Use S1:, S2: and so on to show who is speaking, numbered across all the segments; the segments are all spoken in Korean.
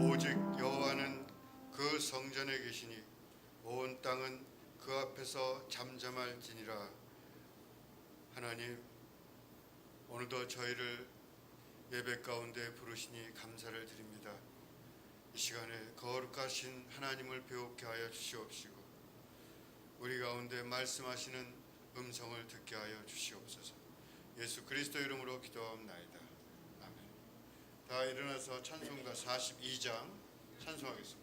S1: 오직 여호와는 그 성전에 계시니 온 땅은 그 앞에서 잠잠할지니라. 하나님, 오늘도 저희를 예배 가운데 부르시니 감사를 드립니다. 이 시간에 거룩하신 하나님을 배우게 하여 주시옵시고 우리 가운데 말씀하시는 음성을 듣게 하여 주시옵소서. 예수 그리스도 이름으로 기도하옵나이다. 아멘. 다 일어나서 찬송가 42장 찬송하겠습니다.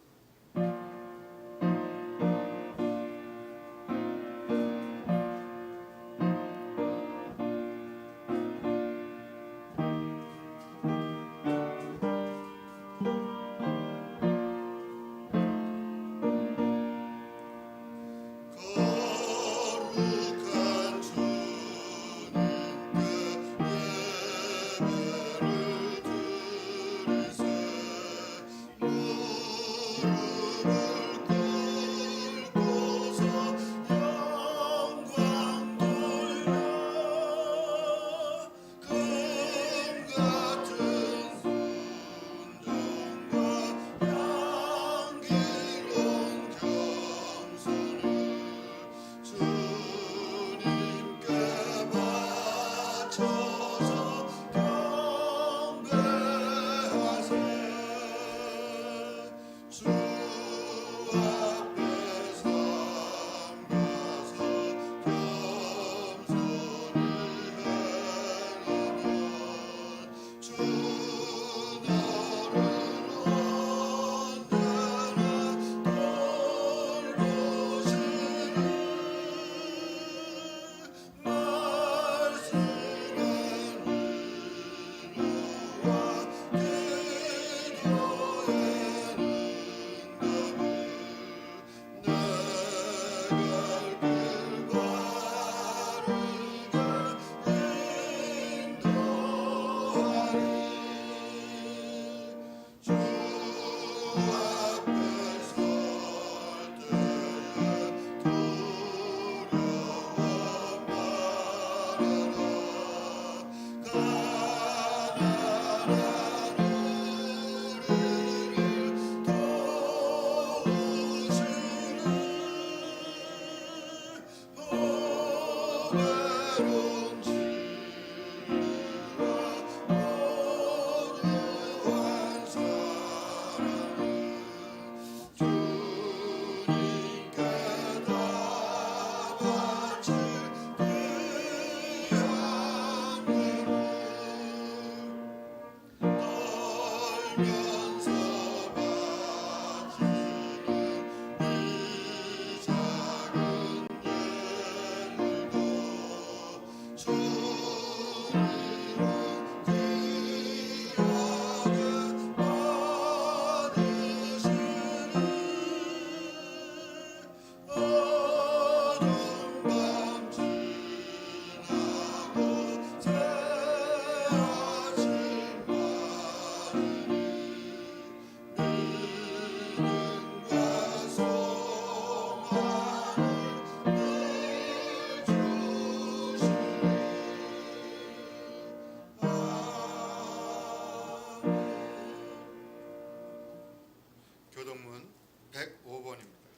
S1: 교동문 105번입니다.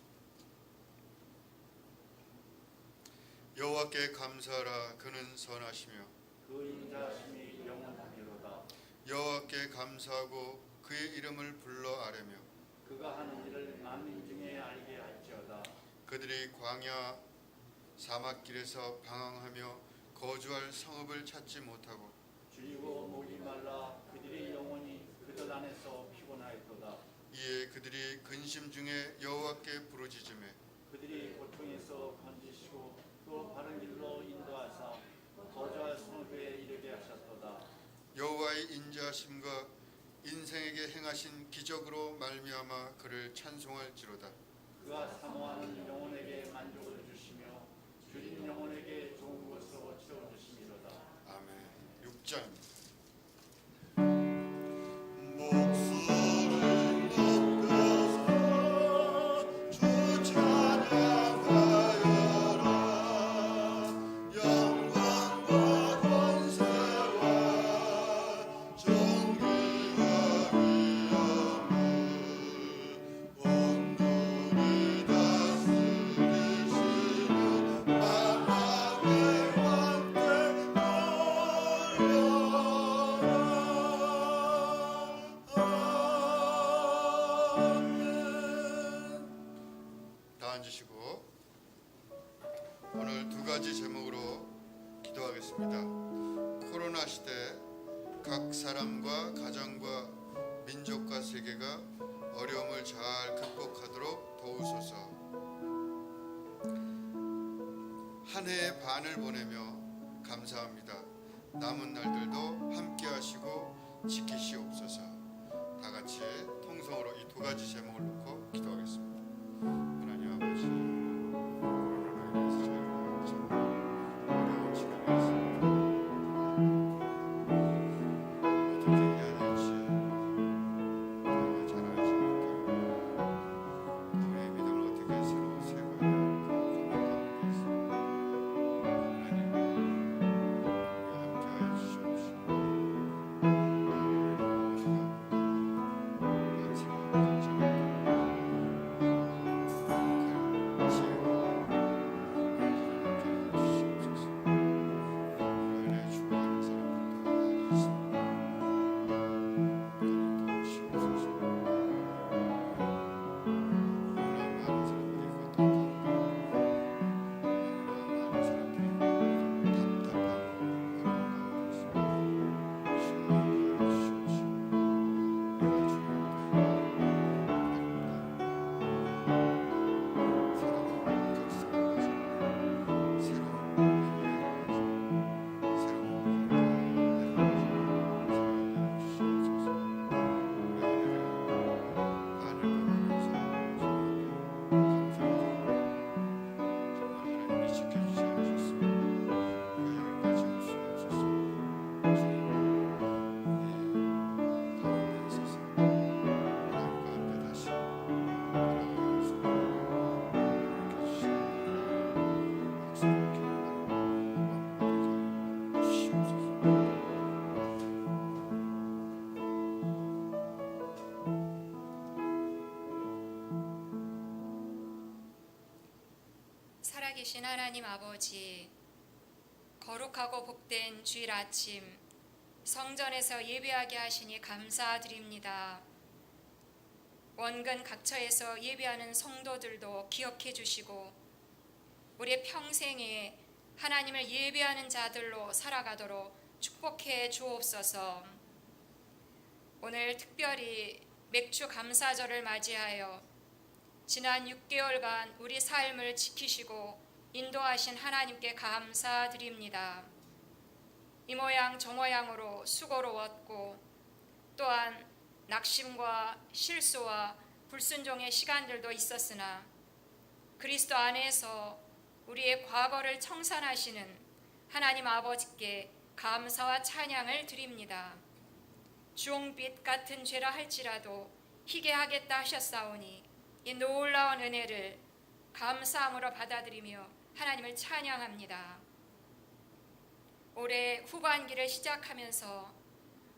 S1: 여호와께 감사하라. 그는 선하시며
S2: 그 인자하심이 영원하리로다.
S1: 여호와께 감사하고 그의 이름을 불러 아뢰며
S2: 그가 하는 일을 만민 중에 알게 할지어다.
S1: 그들이 광야 사막길에서 방황하며 거주할 성읍을 찾지 못하고
S2: 줄이고 목이 말라 그들의 영혼이 그들 안에서 피곤하였도다.
S1: 이에 그들이 근심 중에 여호와께 부르짖으며
S2: 그들이 고통에서 건지시고 또 바른 길로 인도하사 거저와 성읍에 이르게 하셨도다.
S1: 여호와의 인자하심과 인생에게 행하신 기적으로 말미암아 그를 찬송할지로다.
S2: 그가 사모하는 영혼에게 만족을 주시며 줄인 영혼에게 좋은 것으로 채워주심이로다.
S1: 아멘. 6장 다 앉으시고 오늘 두 가지 제목으로 기도하겠습니다. 코로나 시대 각 사람과 가정과 민족과 세계가 어려움을 잘 극복하도록 도우소서. 한 해의 반을 보내며 감사합니다. 남은 날들도 함께 하시고 지키시옵소서. 다 같이 통성으로 이 두 가지 제목을 놓고 기도하겠습니다. 하나님 아버지, 코로나로 인해서 저희가 참 어려운 시간에 있습니다. 어떻게 해야 될지 저희가 잘 알지 못합니다. 우리의 믿음을 어떻게 새로 세워야 할까 고민 가운데 있습니다. 하나님, 우리 함께하여 주시옵시고 우리 모두가
S3: 살아계신 하나님 아버지, 거룩하고 복된 주일 아침 성전에서 예배하게 하시니 감사드립니다. 원근 각처에서 예배하는 성도들도 기억해 주시고 우리의 평생에 하나님을 예배하는 자들로 살아가도록 축복해 주옵소서. 오늘 특별히 맥주 감사절을 맞이하여 지난 6개월간 우리 삶을 지키시고 인도하신 하나님께 감사드립니다. 이 모양 저 모양으로 수고로웠고 또한 낙심과 실수와 불순종의 시간들도 있었으나 그리스도 안에서 우리의 과거를 청산하시는 하나님 아버지께 감사와 찬양을 드립니다. 주홍빛 같은 죄라 할지라도 희게 하겠다 하셨사오니 이 놀라운 은혜를 감사함으로 받아들이며 하나님을 찬양합니다. 올해 후반기를 시작하면서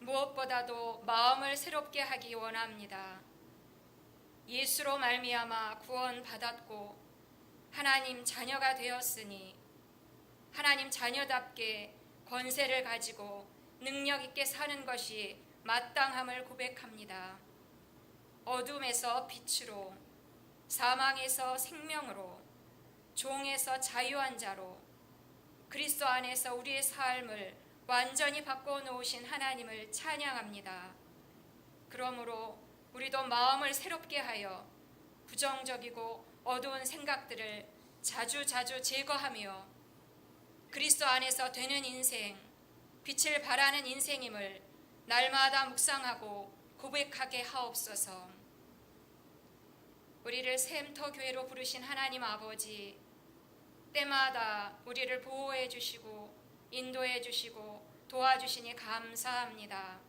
S3: 무엇보다도 마음을 새롭게 하기 원합니다. 예수로 말미암아 구원받았고 하나님 자녀가 되었으니 하나님 자녀답게 권세를 가지고 능력 있게 사는 것이 마땅함을 고백합니다. 어둠에서 빛으로, 사망에서 생명으로, 종에서 자유한 자로 그리스도 안에서 우리의 삶을 완전히 바꿔놓으신 하나님을 찬양합니다. 그러므로 우리도 마음을 새롭게 하여 부정적이고 어두운 생각들을 자주자주 제거하며 그리스도 안에서 되는 인생, 빛을 발하는 인생임을 날마다 묵상하고 고백하게 하옵소서. 우리를 샘터 교회로 부르신 하나님 아버지, 때마다 우리를 보호해 주시고 인도해 주시고 도와주시니 감사합니다.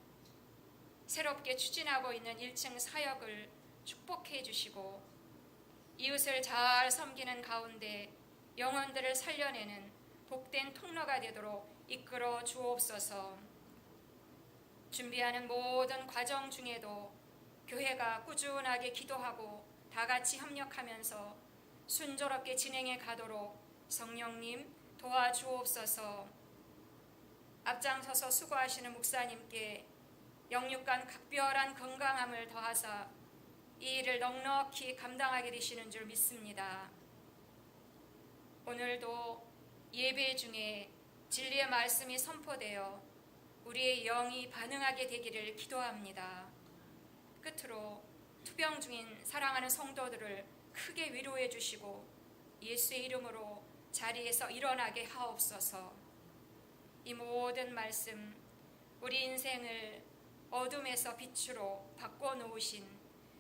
S3: 새롭게 추진하고 있는 1층 사역을 축복해 주시고 이웃을 잘 섬기는 가운데 영혼들을 살려내는 복된 통로가 되도록 이끌어 주옵소서. 준비하는 모든 과정 중에도 교회가 꾸준하게 기도하고 다 같이 협력하면서 순조롭게 진행해 가도록 성령님 도와주옵소서. 앞장서서 수고하시는 목사님께 영육간 각별한 건강함을 더하사 이 일을 넉넉히 감당하게 되시는 줄 믿습니다. 오늘도 예배 중에 진리의 말씀이 선포되어 우리의 영이 반응하게 되기를 기도합니다. 끝으로 투병 중인 사랑하는 성도들을 크게 위로해 주시고 예수의 이름으로 자리에서 일어나게 하옵소서. 이 모든 말씀 우리 인생을 어둠에서 빛으로 바꿔놓으신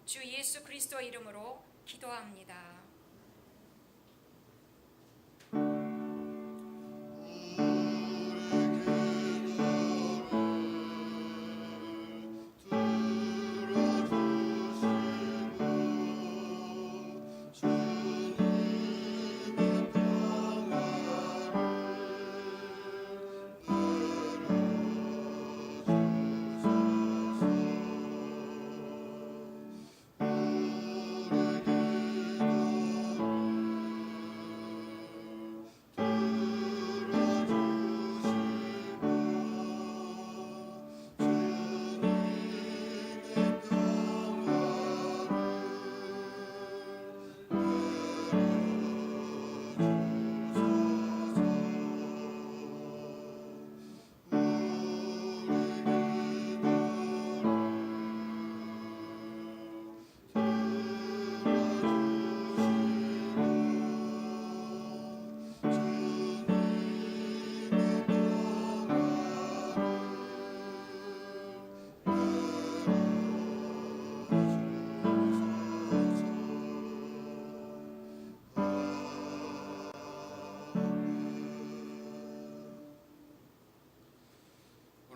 S3: 주 예수 그리스도 이름으로 기도합니다.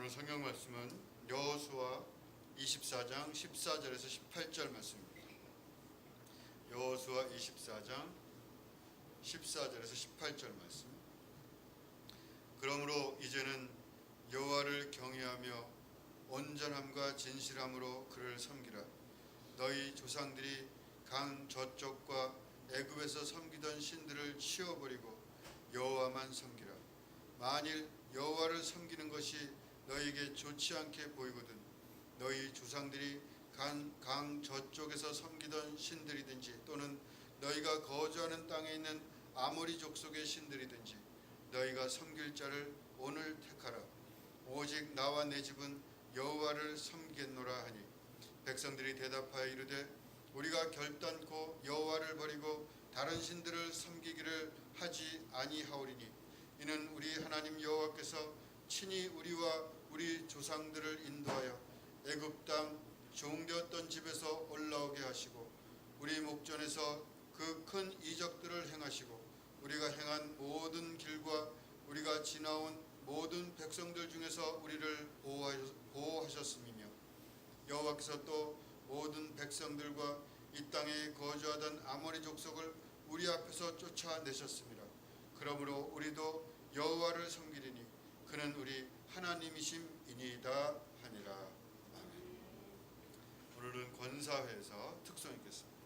S1: 오늘 성경 말씀은 여호수아 24장 14절에서 18절 말씀입니다. 여호수아 24장 14절에서 18절 말씀. 그러므로 이제는 여호와를 경외하며 온전함과 진실함으로 그를 섬기라. 너희 조상들이 강 저쪽과 애굽에서 섬기던 신들을 치워버리고 여호와만 섬기라. 만일 여호와를 섬기는 것이 너희에게 좋지 않게 보이거든 너희 조상들이 강 저쪽에서 섬기던 신들이든지 또는 너희가 거주하는 땅에 있는 아모리 족속의 신들이든지 너희가 섬길 자를 오늘 택하라. 오직 나와 내 집은 여호와를 섬기겠노라 하니 백성들이 대답하여 이르되 우리가 결단코 여호와를 버리고 다른 신들을 섬기기를 하지 아니하오리니 이는 우리 하나님 여호와께서 친히 우리와 우리 조상들을 인도하여 애굽 땅 종되었던 집에서 올라오게 하시고 우리 목전에서 그 큰 이적들을 행하시고 우리가 행한 모든 길과 우리가 지나온 모든 백성들 중에서 우리를 보호하셨음이며 여호와께서 또 모든 백성들과 이 땅에 거주하던 아모리 족속을 우리 앞에서 쫓아내셨습니다. 그러므로 우리도 여호와를 섬기리니 그는 우리 하나님이심이니이다 하니라. 아멘. 오늘은 권사회에서 특송 읽겠습니다.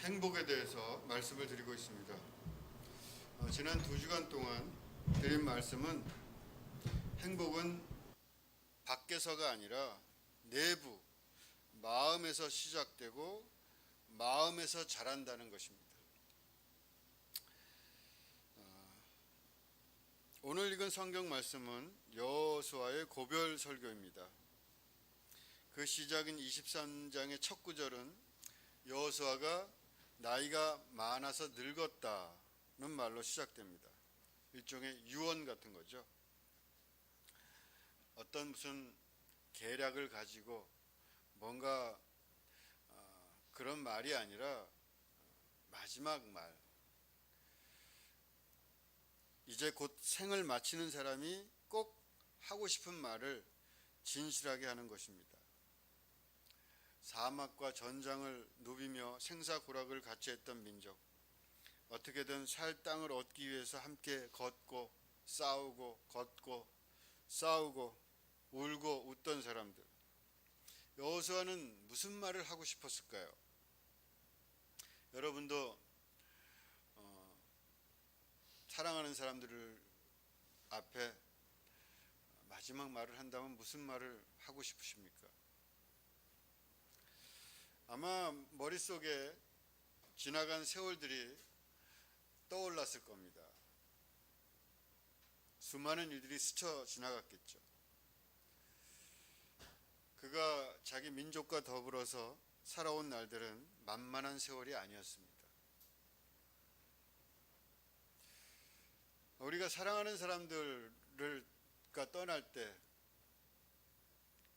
S1: 행복에 대해서 말씀을 드리고 있습니다. 지난 2주간 동안 드린 말씀은 행복은 밖에서가 아니라 내부, 마음에서 시작되고 마음에서 자란다는 것입니다. 오늘 읽은 성경 말씀은 여호수아의 고별 설교입니다. 그 시작인 23장의 첫 구절은 여호수아가 나이가 많아서 늙었다는 말로 시작됩니다. 일종의 유언 같은 거죠. 어떤 무슨 계략을 가지고 뭔가 그런 말이 아니라 마지막 말, 이제 곧 생을 마치는 사람이 꼭 하고 싶은 말을 진실하게 하는 것입니다. 사막과 전장을 누비며 생사고락을 같이 했던 민족, 어떻게든 살 땅을 얻기 위해서 함께 걷고 싸우고 걷고 싸우고 울고 웃던 사람들, 여호수아는 무슨 말을 하고 싶었을까요? 여러분도 사랑하는 사람들을 앞에 마지막 말을 한다면 무슨 말을 하고 싶으십니까? 아마 머릿속에 지나간 세월들이 떠올랐을 겁니다. 수많은 일들이 스쳐 지나갔겠죠. 그가 자기 민족과 더불어서 살아온 날들은 만만한 세월이 아니었습니다. 우리가 사랑하는 사람들과 떠날 때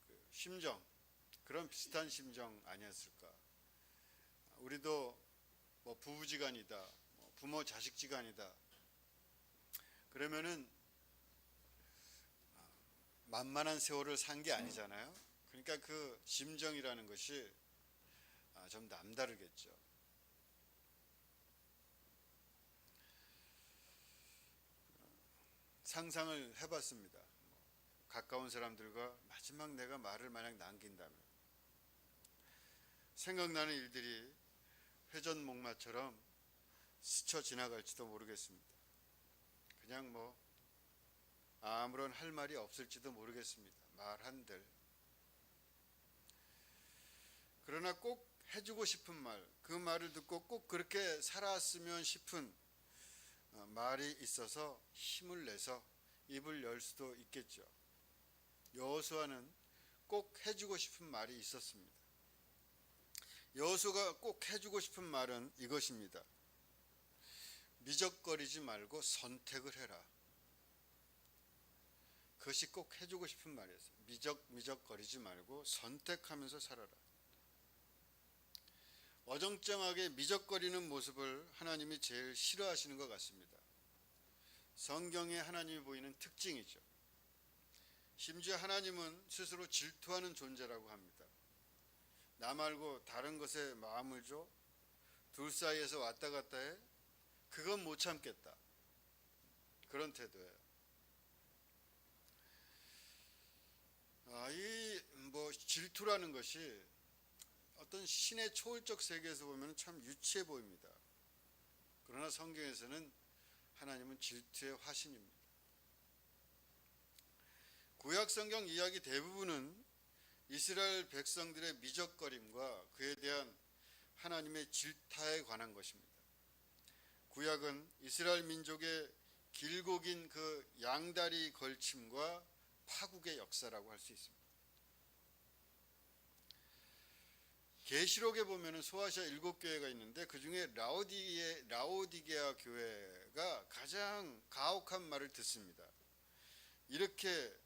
S1: 그 심정, 그런 비슷한 심정 아니었을까? 우리도 뭐 부부지간이다, 부모 자식지간이다, 그러면은 만만한 세월을 산 게 아니잖아요. 그러니까 그 심정이라는 것이 좀 남다르겠죠. 상상을 해봤습니다. 가까운 사람들과 마지막 내가 말을 만약 남긴다면 생각나는 일들이 회전목마처럼 스쳐 지나갈지도 모르겠습니다. 그냥 뭐 아무런 할 말이 없을지도 모르겠습니다. 말한들. 그러나 꼭 해주고 싶은 말, 그 말을 듣고 꼭 그렇게 살았으면 싶은 말이 있어서 힘을 내서 입을 열 수도 있겠죠. 여호수아는 꼭 해주고 싶은 말이 있었습니다. 여호수아가 꼭 해주고 싶은 말은 이것입니다. 미적거리지 말고 선택을 해라. 그것이 꼭 해주고 싶은 말이었어요. 미적거리지 말고 선택하면서 살아라. 어정쩡하게 미적거리는 모습을 하나님이 제일 싫어하시는 것 같습니다. 성경에 하나님이 보이는 특징이죠. 심지어 하나님은 스스로 질투하는 존재라고 합니다. 나 말고 다른 것에 마음을 줘? 둘 사이에서 왔다 갔다 해? 그건 못 참겠다. 그런 태도예요. 이 질투라는 것이 어떤 신의 초월적 세계에서 보면 참 유치해 보입니다. 그러나 성경에서는 하나님은 질투의 화신입니다. 구약 성경 이야기 대부분은 이스라엘 백성들의 미적거림과 그에 대한 하나님의 질타에 관한 것입니다. 구약은 이스라엘 민족의 길고 긴 그 양다리 걸침과 파국의 역사라고 할 수 있습니다. 계시록에 보면은 소아시아 7교회가 있는데 그 중에 라오디게아 교회가 가장 가혹한 말을 듣습니다. 이렇게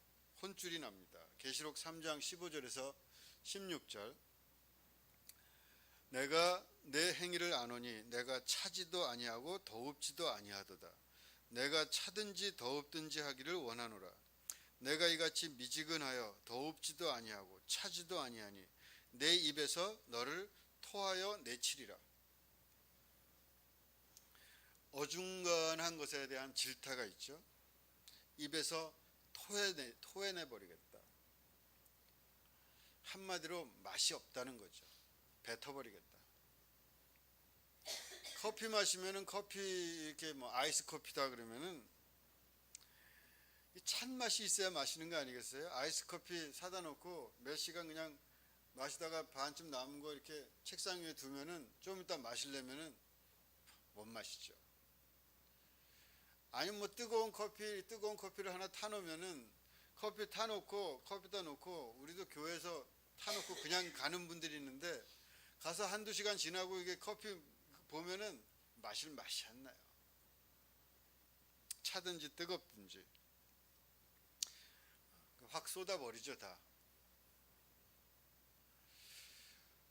S1: 혼쭐이 납니다. 계시록 3장 15절에서 16절. 내가 내 행위를 아노니 내가 차지도 아니하고 더웁지도 아니하도다. 내가 차든지 더웁든지 하기를 원하노라. 내가 이같이 미지근하여 더웁지도 아니하고 차지도 아니하니 내 입에서 너를 토하여 내치리라. 어중간한 것에 대한 질타가 있죠. 입에서 토해내버리겠다. 한마디로 맛이 없다는 거죠. 뱉어버리겠다. 커피 마시면은 커피 이렇게 뭐 아이스 커피다 그러면은 이 찬맛이 있어야 마시는 거 아니겠어요? 아이스 커피 사다 놓고 몇 시간 그냥 마시다가 반쯤 남은 거 이렇게 책상 위에 두면은 좀 이따 마시려면은 못 마시죠. 아니면 뭐 뜨거운 커피를 하나 타놓으면은 커피 타놓고 커피다 놓고 우리도 교회에서 타놓고 그냥 가는 분들이 있는데 가서 한두 시간 지나고 이게 커피 보면은 마실 맛이 안 나요. 차든지 뜨겁든지 확 쏟아버리죠 다.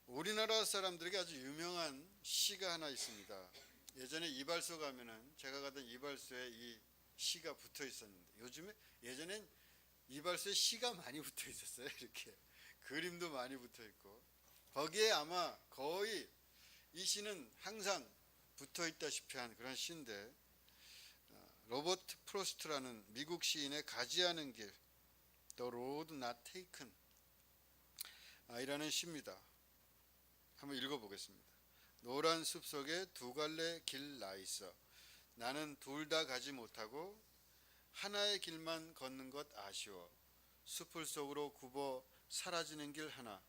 S1: 우리나라 사람들에게 아주 유명한 시가 하나 있습니다. 예전에 이발소 가면은 제가 가던 이발소에 이 시가 붙어 있었는데 예전엔 이발소에 시가 많이 붙어 있었어요. 이렇게 그림도 많이 붙어 있고 거기에 아마 거의 이 시는 항상 붙어 있다시피 한 그런 시인데 로버트 프로스트라는 미국 시인의 가지 않은 길 The Road Not Taken 이라는 시입니다. 한번 읽어보겠습니다. 노란 숲 속에 두 갈래 길 나 있어. 나는 둘 다 가지 못하고 하나의 길만 걷는 것 아쉬워. 숲을 속으로 굽어 사라지는 길 하나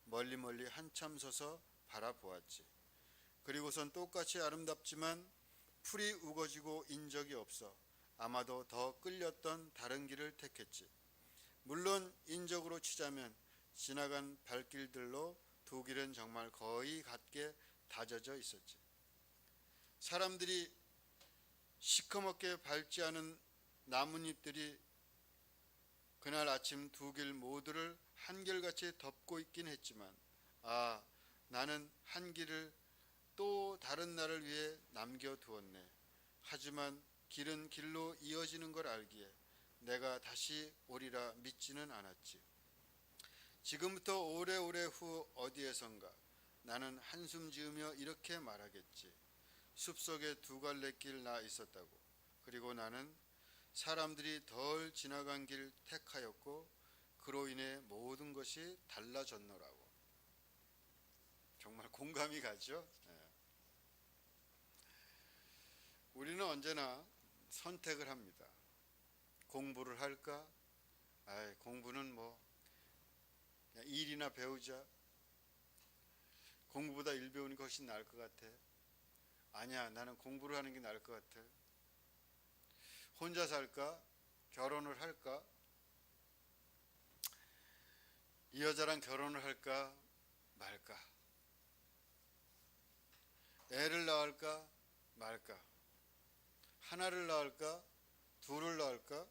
S1: 멀리 멀리 한참 서서 바라보았지. 그리고선 똑같이 아름답지만 풀이 우거지고 인적이 없어 아마도 더 끌렸던 다른 길을 택했지. 물론 인적으로 치자면 지나간 발길들로 두 길은 정말 거의 같게 다져져 있었지. 사람들이 시커멓게 밟지 않은 나뭇잎들이 그날 아침 두 길 모두를 한결같이 덮고 있긴 했지만 나는 한 길을 또 다른 날을 위해 남겨두었네. 하지만 길은 길로 이어지는 걸 알기에 내가 다시 오리라 믿지는 않았지. 지금부터 오래오래 후 어디에선가 나는 한숨 지으며 이렇게 말하겠지. 숲속에 두 갈래 길 나 있었다고. 그리고 나는 사람들이 덜 지나간 길 택하였고 그로 인해 모든 것이 달라졌노라고. 정말 공감이 가죠. 우리는 언제나 선택을 합니다. 공부를 할까? 공부는 뭐 그냥 일이나 배우자. 공부보다 일 배우는 게 훨씬 나을 것 같아. 아니야, 나는 공부를 하는 게 나을 것 같아. 혼자 살까? 결혼을 할까? 이 여자랑 결혼을 할까 말까? 애를 낳을까 말까? 하나를 낳을까? 둘을 낳을까?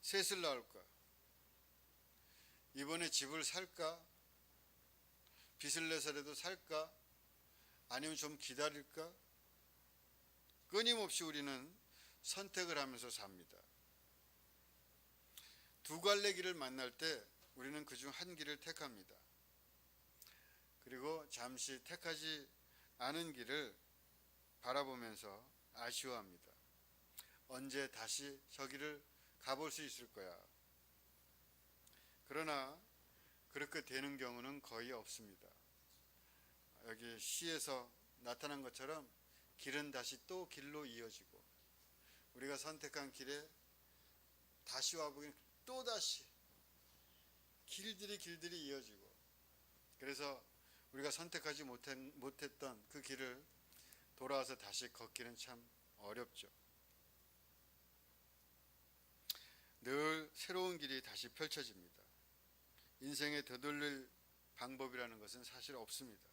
S1: 셋을 낳을까? 이번에 집을 살까? 빚을 내서라도 살까? 아니면 좀 기다릴까? 끊임없이 우리는 선택을 하면서 삽니다. 두 갈래 길을 만날 때 우리는 그중 한 길을 택합니다. 그리고 잠시 택하지 않은 길을 바라보면서 아쉬워합니다. 언제 다시 저 길을 가볼 수 있을 거야. 그러나 그렇게 되는 경우는 거의 없습니다. 여기 시에서 나타난 것처럼 길은 다시 또 길로 이어지고 우리가 선택한 길에 다시 와보긴 또다시 길들이 이어지고 그래서 우리가 선택하지 못했던 그 길을 돌아와서 다시 걷기는 참 어렵죠. 늘 새로운 길이 다시 펼쳐집니다. 인생에 되돌릴 방법이라는 것은 사실 없습니다.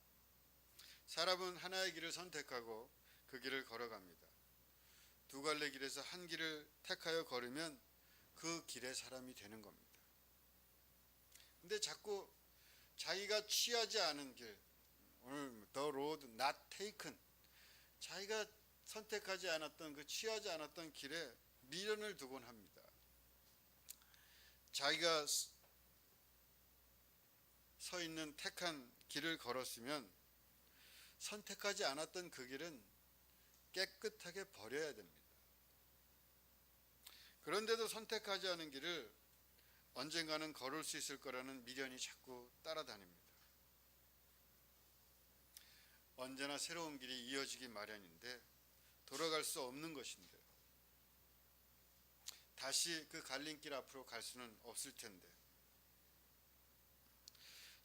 S1: 사람은 하나의 길을 선택하고 그 길을 걸어갑니다. 두 갈래 길에서 한 길을 택하여 걸으면 그 길의 사람이 되는 겁니다. 근데 자꾸 자기가 취하지 않은 길, 오늘 The Road Not Taken, 자기가 선택하지 않았던 그 취하지 않았던 길에 미련을 두곤 합니다. 자기가 서 있는 택한 길을 걸었으면 선택하지 않았던 그 길은 깨끗하게 버려야 됩니다. 그런데도 선택하지 않은 길을 언젠가는 걸을 수 있을 거라는 미련이 자꾸 따라다닙니다. 언제나 새로운 길이 이어지기 마련인데 돌아갈 수 없는 것인데 다시 그 갈림길 앞으로 갈 수는 없을 텐데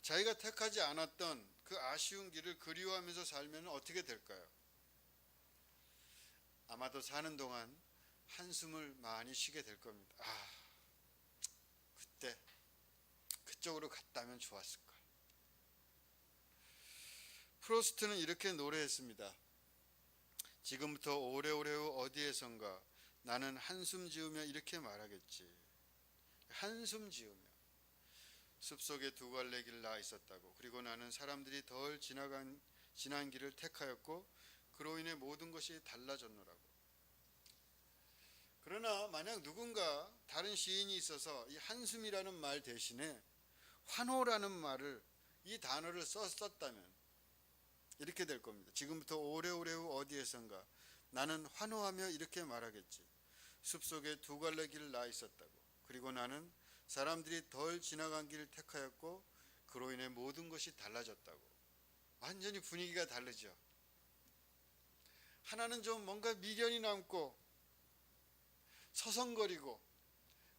S1: 자기가 택하지 않았던 그 아쉬운 길을 그리워하면서 살면 어떻게 될까요? 아마도 사는 동안 한숨을 많이 쉬게 될 겁니다. 그때 그쪽으로 갔다면 좋았을걸. 프로스트는 이렇게 노래했습니다. 지금부터 오래오래 후 어디에선가 나는 한숨 지으며 이렇게 말하겠지. 한숨 지으며 숲속에 두 갈래 길 나 있었다고. 그리고 나는 사람들이 덜 지난 길을 택하였고 그로 인해 모든 것이 달라졌노라고. 그러나 만약 누군가 다른 시인이 있어서 이 한숨이라는 말 대신에 환호라는 말을 이 단어를 썼다면 이렇게 될 겁니다. 지금부터 오래오래 후 어디에선가 나는 환호하며 이렇게 말하겠지. 숲속에 두 갈래 길 나 있었다고. 그리고 나는 사람들이 덜 지나간 길을 택하였고 그로 인해 모든 것이 달라졌다고. 완전히 분위기가 다르죠. 하나는 좀 뭔가 미련이 남고 서성거리고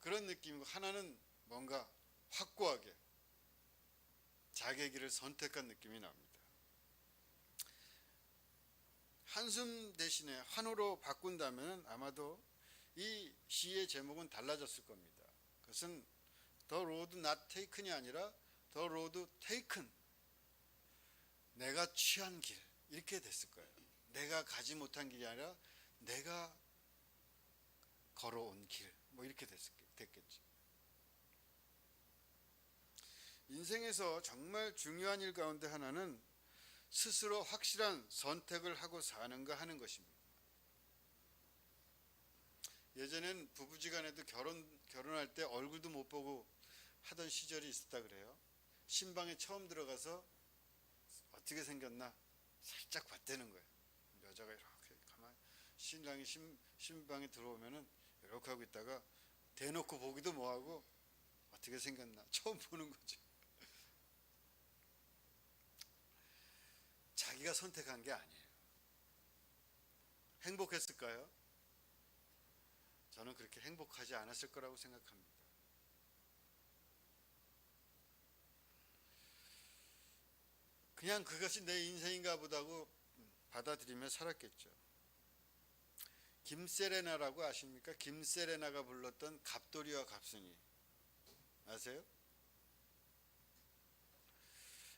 S1: 그런 느낌이고, 하나는 뭔가 확고하게 자기의 길을 선택한 느낌이 납니다. 한숨 대신에 환호로 바꾼다면 아마도 이 시의 제목은 달라졌을 겁니다. 그것은 The road not taken이 아니라 The road taken, 내가 취한 길, 이렇게 됐을 거예요. 내가 가지 못한 길이 아니라 내가 걸어온 길, 뭐 이렇게 됐겠지. 인생에서 정말 중요한 일 가운데 하나는 스스로 확실한 선택을 하고 사는가 하는 것입니다. 예전엔 부부지간에도 결혼할 때 얼굴도 못 보고 하던 시절이 있었다 그래요. 신방에 처음 들어가서 어떻게 생겼나 살짝 봤다는 거예요. 여자가 이렇게 가만히, 신랑이 신방에 들어오면은 이렇게 하고 있다가 대놓고 보기도 뭐하고 어떻게 생겼나 처음 보는 거죠. 자기가 선택한 게 아니에요. 행복했을까요? 저는 그렇게 행복하지 않았을 거라고 생각합니다. 그냥 그것이 내 인생인가 보다고 받아들이며 살았겠죠. 김세레나라고 아십니까? 김세레나가 불렀던 갑돌이와 갑순이 아세요?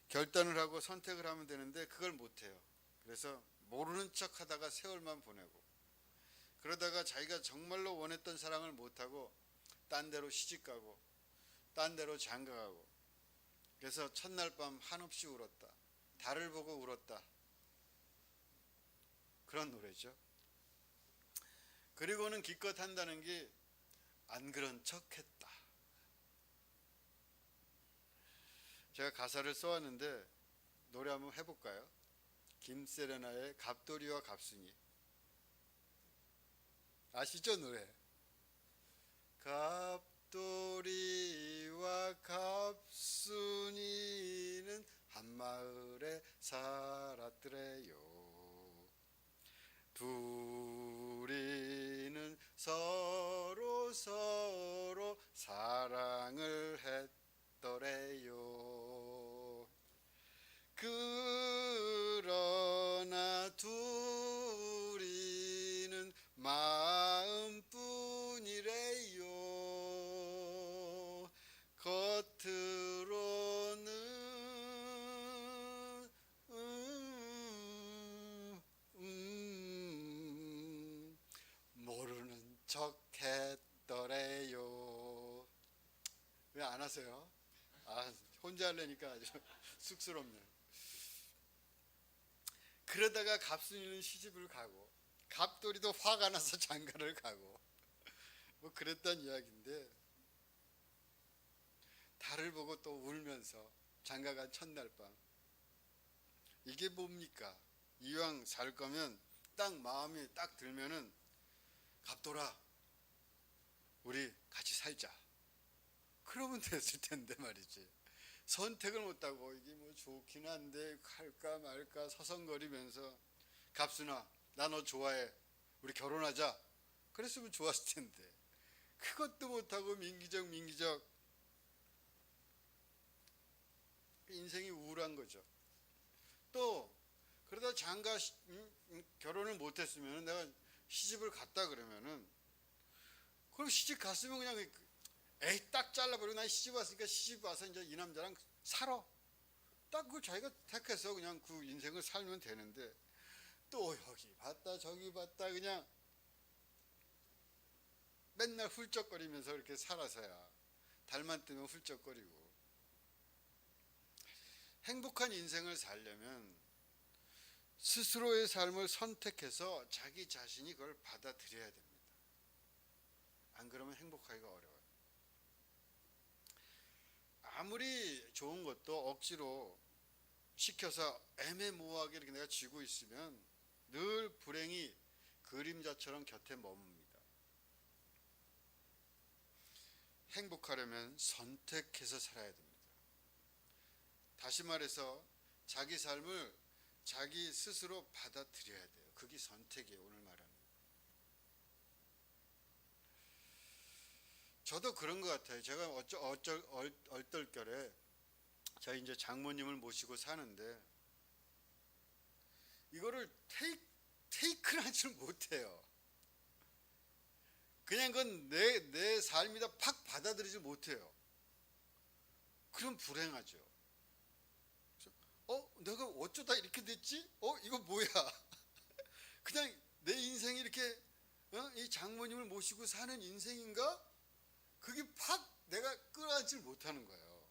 S1: 결단을 하고 선택을 하면 되는데 그걸 못해요. 그래서 모르는 척 하다가 세월만 보내고, 그러다가 자기가 정말로 원했던 사랑을 못하고 딴 데로 시집가고 딴 데로 장가가고, 그래서 첫날 밤 한없이 울었다, 달을 보고 울었다, 그런 노래죠. 그리고는 기껏 한다는 게 안 그런 척 했다. 제가 가사를 써왔는데 노래 한번 해볼까요? 김세레나의 갑돌이와 갑순이. 아시죠, 노래? 갑돌이와 갑순이는 한마을에 살았더래요. 둘이는 서로 사랑을 했더래요. 그러나 둘이는 마음뿐이래요. 겉으로는 모르는 척 했더래요. 왜 안 하세요? 혼자 하려니까 아주 쑥스럽네요. 그러다가 갑순이는 시집을 가고 갑돌이도 화가 나서 장가를 가고 뭐 그랬단 이야기인데, 달을 보고 또 울면서 장가간 첫날 밤, 이게 뭡니까? 이왕 살 거면 딱 마음이 딱 들면은 갑돌아 우리 같이 살자, 그러면 됐을 텐데 말이지. 선택을 못하고 이게 뭐 좋긴 한데 할까 말까 서성거리면서 갑순아 나 너 좋아해 우리 결혼하자 그랬으면 좋았을 텐데 그것도 못하고 민기적 인생이 우울한 거죠. 또 그러다 장가 결혼을 못했으면 내가 시집을 갔다 그러면은 그럼 시집 갔으면 그냥 에이 딱 잘라버리고 나 시집 왔으니까 시집 와서 이제 이 남자랑 살아 딱 그 자기가 택해서 그냥 그 인생을 살면 되는데 또 여기 봤다 저기 봤다 그냥 맨날 훌쩍거리면서 이렇게 살아서야 달만 뜨면 훌쩍거리고 행복한 인생을 살려면 스스로의 삶을 선택해서 자기 자신이 그걸 받아들여야 됩니다. 안 그러면 행복하기가 어려워요. 아무리 좋은 것도 억지로 시켜서 애매모호하게 이렇게 내가 쥐고 있으면 늘 불행이 그림자처럼 곁에 머뭅니다. 행복하려면 선택해서 살아야 됩니다. 다시 말해서 자기 삶을 자기 스스로 받아들여야 돼요. 그게 선택이에요. 오늘 말하는. 저도 그런 것 같아요. 제가 얼떨결에 저희 이제 장모님을 모시고 사는데 이거를 테이크를 하지를 못해요. 그냥 그건 내 삶이다 팍 받아들이지 못해요. 그럼 불행하죠. 내가 어쩌다 이렇게 됐지? 이거 뭐야? 그냥 내 인생이 이렇게 이 장모님을 모시고 사는 인생인가? 그게 팍 내가 끌어안지를 못하는 거예요.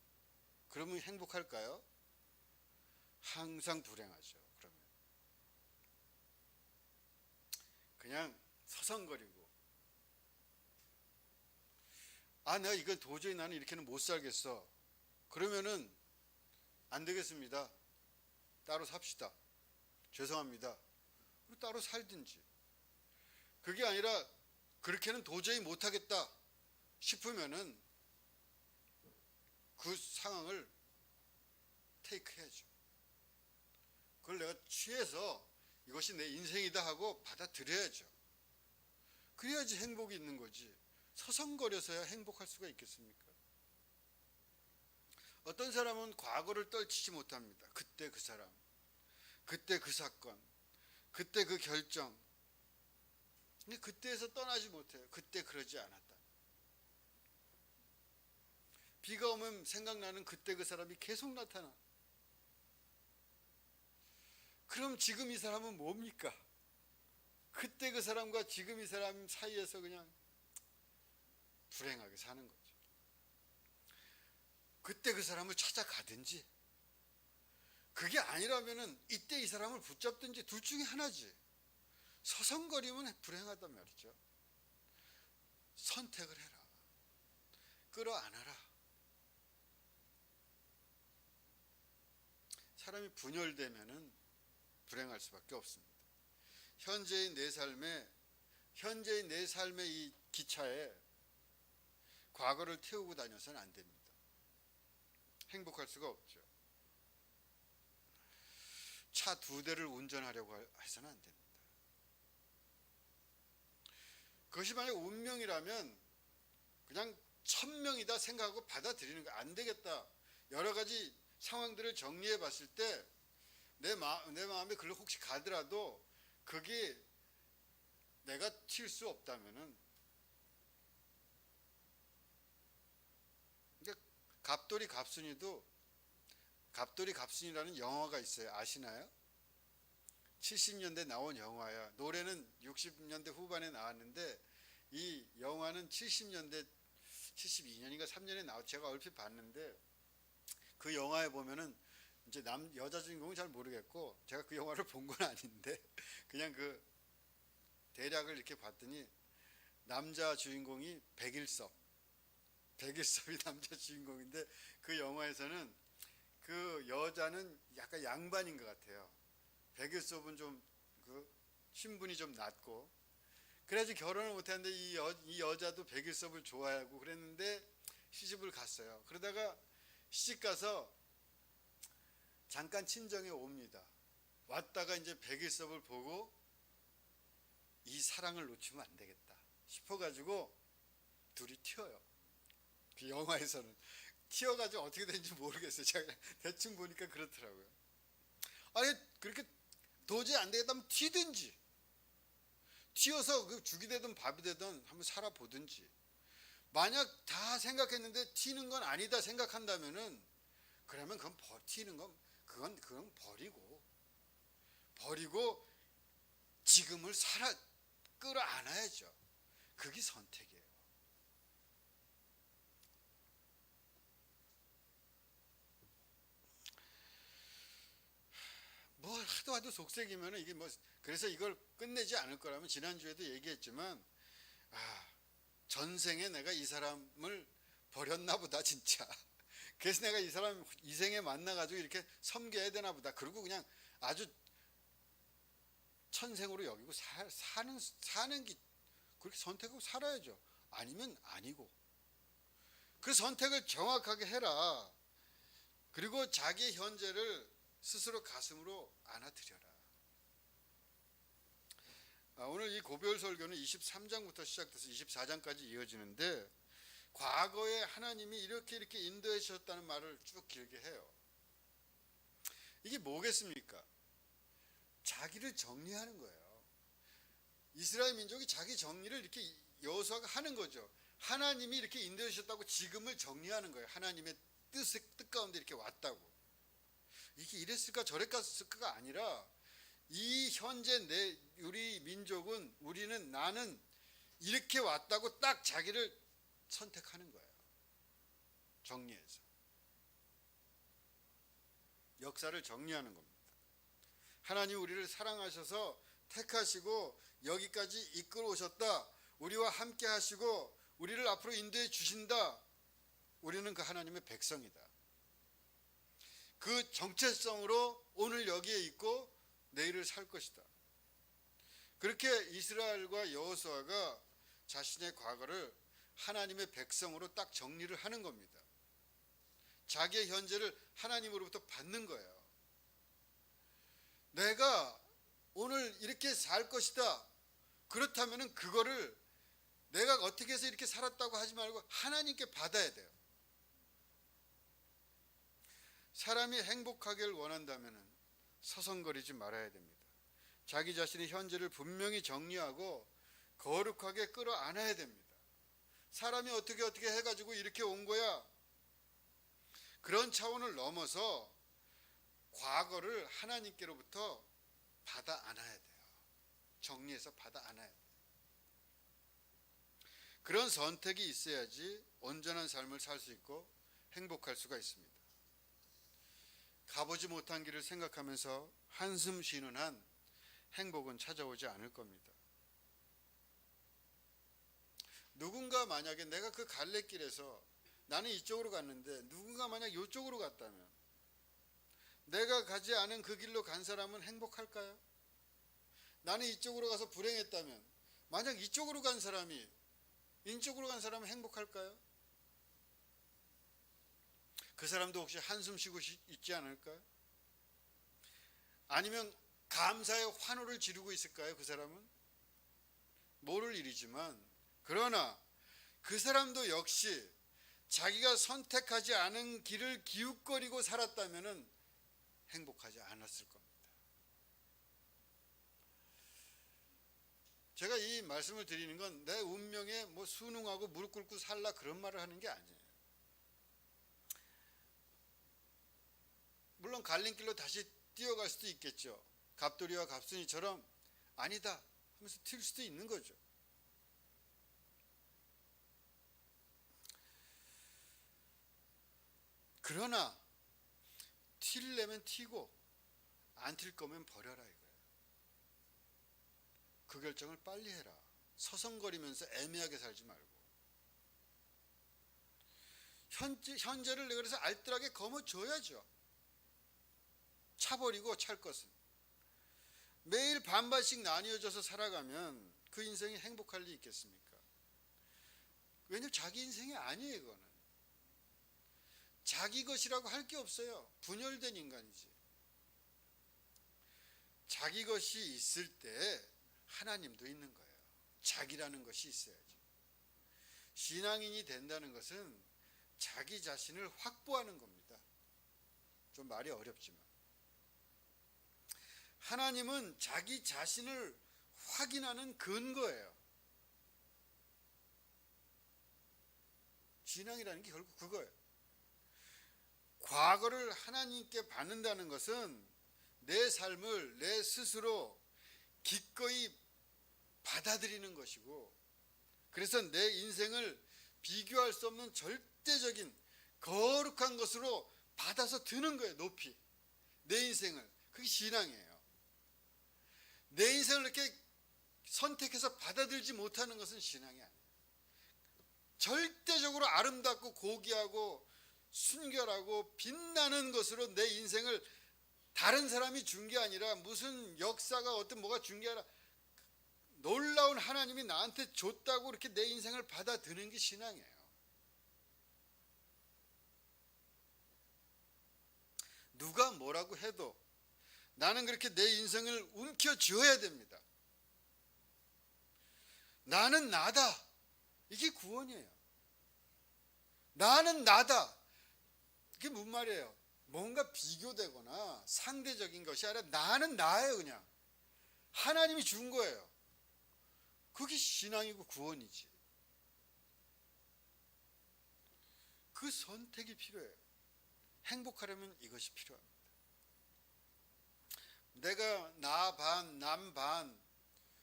S1: 그러면 행복할까요? 항상 불행하죠. 그러면 그냥 서성거리고 내가 이건 도저히 나는 이렇게는 못 살겠어. 그러면은 안 되겠습니다. 따로 삽시다. 죄송합니다. 따로 살든지. 그게 아니라 그렇게는 도저히 못하겠다 싶으면은 그 상황을 테이크해야죠. 그걸 내가 취해서 이것이 내 인생이다 하고 받아들여야죠. 그래야지 행복이 있는 거지. 서성거려서야 행복할 수가 있겠습니까? 어떤 사람은 과거를 떨치지 못합니다. 그때 그 사람, 그때 그 사건, 그때 그 결정. 근데 그때에서 떠나지 못해요. 그때 그러지 않았다. 비가 오면 생각나는 그때 그 사람이 계속 나타나. 그럼 지금 이 사람은 뭡니까? 그때 그 사람과 지금 이 사람 사이에서 그냥 불행하게 사는 거죠. 그때 그 사람을 찾아가든지 그게 아니라면은 이때 이 사람을 붙잡든지 둘 중에 하나지. 서성거리면 불행하단 말이죠. 선택을 해라. 끌어안아라. 사람이 분열되면은 불행할 수밖에 없습니다. 현재의 내 삶의 이 기차에 과거를 태우고 다녀서는 안 됩니다. 행복할 수가 없죠. 차 2대를 운전하려고 해서는 안 됩니다. 그것이 만약 운명이라면 그냥 천명이다 생각하고 받아들이는 거 안 되겠다. 여러 가지 상황들을 정리해 봤을 때 내 마음에 글로 혹시 가더라도 그게 내가 튈 수 없다면은 갑돌이 갑순이라는 영화가 있어요. 아시나요? 70년대 나온 영화야. 노래는 60년대 후반에 나왔는데 이 영화는 70년대 72년인가 3년에 나왔. 제가 얼핏 봤는데 그 영화에 보면은 이제 여자 주인공은 잘 모르겠고 제가 그 영화를 본 건 아닌데 그냥 그 대략을 이렇게 봤더니 남자 주인공이 백일섭이 남자 주인공인데 그 영화에서는 그 여자는 약간 양반인 것 같아요. 백일섭은 좀 그 신분이 좀 낮고 그래가지고 결혼을 못했는데 이 여자도 백일섭을 좋아하고 그랬는데 시집을 갔어요. 그러다가 시집가서 잠깐 친정에 옵니다. 왔다가 이제 백일섭을 보고 이 사랑을 놓치면 안 되겠다 싶어가지고 둘이 튀어요. 그 영화에서는 튀어가지고 어떻게 되는지 모르겠어요. 제가 대충 보니까 그렇더라고요. 아니 그렇게 도저히 안 되겠다면 튀든지, 튀어서 그 죽이 되든 밥이 되든 한번 살아보든지. 만약 다 생각했는데 튀는 건 아니다 생각한다면은 그러면 그건 튀는 건 그건 버리고 지금을 끌어안아야죠. 그게 선택이에요. 뭐 하도 속색이면 이게 뭐 그래서 이걸 끝내지 않을 거라면 지난주에도 얘기했지만 전생에 내가 이 사람을 버렸나 보다 진짜. 그래서 내가 이 사람 이 생에 만나가지고 이렇게 섬겨야 되나 보다. 그리고 그냥 아주 천생으로 여기고 사는 게 그렇게 선택하고 살아야죠. 아니면 아니고. 그 선택을 정확하게 해라. 그리고 자기의 현재를 스스로 가슴으로 안아들여라. 오늘 이 고별 설교는 23장부터 시작돼서 24장까지 이어지는데 과거에 하나님이 이렇게 인도해 주셨다는 말을 쭉 길게 해요. 이게 뭐겠습니까? 자기를 정리하는 거예요. 이스라엘 민족이 자기 정리를 이렇게 여호수아가 하는 거죠. 하나님이 이렇게 인도해 주셨다고 지금을 정리하는 거예요. 하나님의 뜻 가운데 이렇게 왔다고. 이게 이랬을까 저랬을까가 아니라 이 현재 우리 민족은 나는 이렇게 왔다고 딱 자기를 선택하는 거예요. 정리해서 역사를 정리하는 겁니다. 하나님 우리를 사랑하셔서 택하시고 여기까지 이끌어 오셨다. 우리와 함께 하시고 우리를 앞으로 인도해 주신다. 우리는 그 하나님의 백성이다. 그 정체성으로 오늘 여기에 있고 내일을 살 것이다. 그렇게 이스라엘과 여호수아가 자신의 과거를 하나님의 백성으로 딱 정리를 하는 겁니다. 자기의 현재를 하나님으로부터 받는 거예요. 내가 오늘 이렇게 살 것이다. 그렇다면 그거를 내가 어떻게 해서 이렇게 살았다고 하지 말고 하나님께 받아야 돼요. 사람이 행복하기를 원한다면 서성거리지 말아야 됩니다. 자기 자신의 현재를 분명히 정리하고 거룩하게 끌어안아야 됩니다. 사람이 어떻게 해가지고 이렇게 온 거야. 그런 차원을 넘어서 과거를 하나님께로부터 받아 안아야 돼요. 정리해서 받아 안아야 돼요. 그런 선택이 있어야지 온전한 삶을 살 수 있고 행복할 수가 있습니다. 가보지 못한 길을 생각하면서 한숨 쉬는 한 행복은 찾아오지 않을 겁니다. 누군가 만약에 내가 그 갈래길에서 나는 이쪽으로 갔는데 누군가 만약 이쪽으로 갔다면 내가 가지 않은 그 길로 간 사람은 행복할까요? 나는 이쪽으로 가서 불행했다면 만약 이쪽으로 간 사람은 행복할까요? 그 사람도 혹시 한숨 쉬고 있지 않을까요? 아니면 감사의 환호를 지르고 있을까요? 그 사람은? 모를 일이지만 그러나 그 사람도 역시 자기가 선택하지 않은 길을 기웃거리고 살았다면 행복하지 않았을 겁니다. 제가 이 말씀을 드리는 건 내 운명에 뭐 순응하고 무릎 꿇고 살라 그런 말을 하는 게 아니에요. 물론 갈림길로 다시 뛰어갈 수도 있겠죠. 갑돌이와 갑순이처럼 아니다 하면서 튈 수도 있는 거죠. 그러나 튈려면 튀고 안 튈 거면 버려라 이거예요. 그 결정을 빨리 해라. 서성거리면서 애매하게 살지 말고. 현재를 그래서 알뜰하게 거머쥐어야죠. 차버리고 찰 것은. 매일 반반씩 나뉘어져서 살아가면 그 인생이 행복할 리 있겠습니까? 왜냐하면 자기 인생이 아니에요. 이거는 자기 것이라고 할 게 없어요. 분열된 인간이지. 자기 것이 있을 때 하나님도 있는 거예요. 자기라는 것이 있어야지. 신앙인이 된다는 것은 자기 자신을 확보하는 겁니다. 좀 말이 어렵지만 하나님은 자기 자신을 확인하는 근거예요. 신앙이라는 게 결국 그거예요. 과거를 하나님께 받는다는 것은 내 삶을 내 스스로 기꺼이 받아들이는 것이고, 그래서 내 인생을 비교할 수 없는 절대적인 거룩한 것으로 받아서 드는 거예요. 높이 내 인생을. 그게 신앙이에요. 내 인생을 이렇게 선택해서 받아들이지 못하는 것은 신앙이 아니에요. 절대적으로 아름답고 고귀하고 순결하고 빛나는 것으로 내 인생을 다른 사람이 준 게 아니라, 무슨 역사가 어떤 뭐가 준 게 아니라 놀라운 하나님이 나한테 줬다고 이렇게 내 인생을 받아들이는 게 신앙이에요. 누가 뭐라고 해도 나는 그렇게 내 인생을 움켜쥐어야 됩니다. 나는 나다. 이게 구원이에요. 나는 나다. 이게 무슨 말이에요? 뭔가 비교되거나 상대적인 것이 아니라 나는 나예요. 그냥 하나님이 준 거예요. 그게 신앙이고 구원이지. 그 선택이 필요해요. 행복하려면 이것이 필요합니다. 내가 나 반, 남 반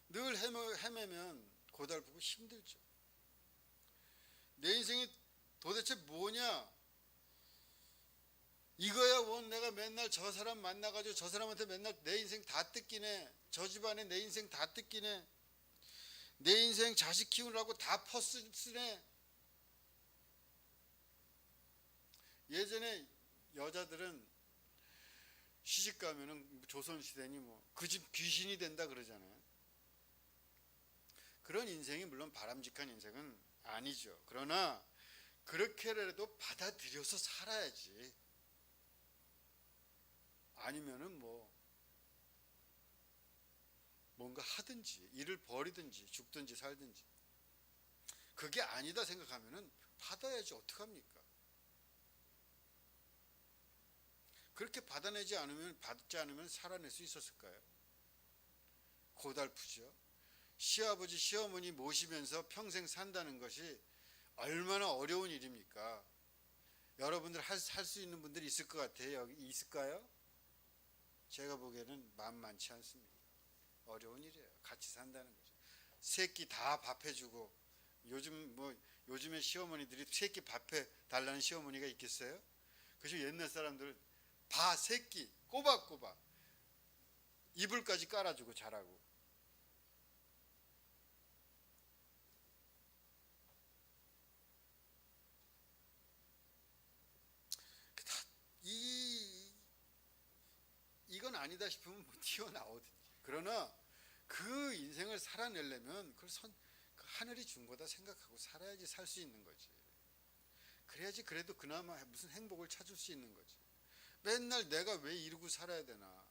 S1: 늘 헤매면 고달프고 힘들죠. 내 인생이 도대체 뭐냐? 이거야 원 내가 맨날 저 사람 만나가지고 저 사람한테 맨날 내 인생 다 뜯기네. 저 집안에 내 인생 다 뜯기네. 내 인생 자식 키우느라고 다 퍼쓰네. 예전에 여자들은 시집 가면은 조선시대니 뭐 그 집 귀신이 된다 그러잖아요. 그런 인생이 물론 바람직한 인생은 아니죠. 그러나 그렇게라도 받아들여서 살아야지. 아니면은 뭔가 하든지 일을 벌이든지 죽든지 살든지. 그게 아니다 생각하면은 받아야지. 어떡합니까? 그렇게 받지 않으면 살아낼 수 있었을까요? 고달프죠. 시아버지 시어머니 모시면서 평생 산다는 것이 얼마나 어려운 일입니까? 여러분들 할 수 있는 분들이 있을 것 같아요. 여기 있을까요? 제가 보기에는 만만치 않습니다. 어려운 일이에요. 같이 산다는 거죠. 새끼 다 밥해주고, 요즘에 시어머니들이 새끼 밥해 달라는 시어머니가 있겠어요? 그래서 옛날 사람들 새끼 꼬박꼬박 이불까지 깔아주고 자라고. 이건 아니다 싶으면 튀어나오든지. 그러나 그 인생을 살아내려면 그 하늘이 준 거다 생각하고 살아야지 살 수 있는 거지. 그래야지 그래도 그나마 무슨 행복을 찾을 수 있는 거지. 맨날 내가 왜 이러고 살아야 되나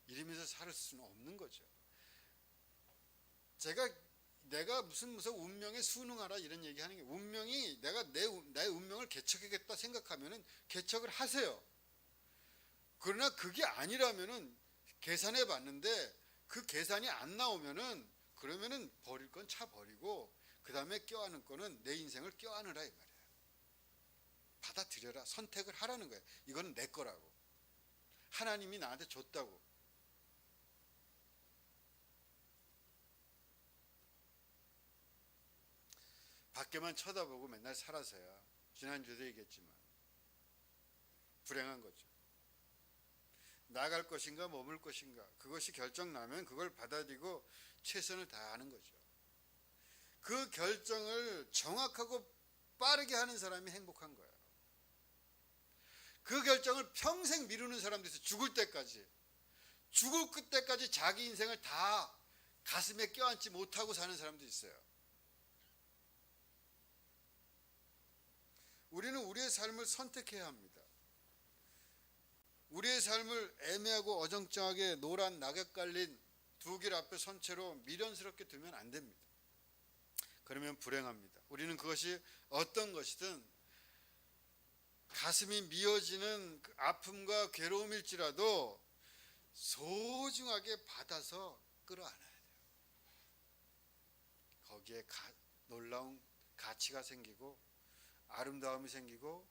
S1: 이러면서 살 수는 없는 거죠. 내가 무슨 운명에 순응하라 이런 얘기하는 게, 운명이 내가 내 운명을 개척하겠다 생각하면은 개척을 하세요. 그러나 그게 아니라면은 계산해 봤는데 그 계산이 안 나오면은, 그러면은 버릴 건 차 버리고 그 다음에 껴안을 거는 내 인생을 껴안으라 이 말이에요. 받아들여라. 선택을 하라는 거예요. 이거는 내 거라고. 하나님이 나한테 줬다고. 밖에만 쳐다보고 맨날 살아서야, 지난주에도 얘기했지만 불행한 거죠. 나갈 것인가 머물 것인가, 그것이 결정나면 그걸 받아들이고 최선을 다하는 거죠. 그 결정을 정확하고 빠르게 하는 사람이 행복한 거예요. 그 결정을 평생 미루는 사람도 있어요. 죽을 때까지 자기 인생을 다 가슴에 껴안지 못하고 사는 사람도 있어요. 우리는 우리의 삶을 선택해야 합니다. 우리의 삶을 애매하고 어정쩡하게 노란 낙엽 깔린 두 길 앞에 선 채로 미련스럽게 두면 안 됩니다. 그러면 불행합니다. 우리는 그것이 어떤 것이든 가슴이 미어지는 그 아픔과 괴로움일지라도 소중하게 받아서 끌어안아야 돼요. 거기에 놀라운 가치가 생기고 아름다움이 생기고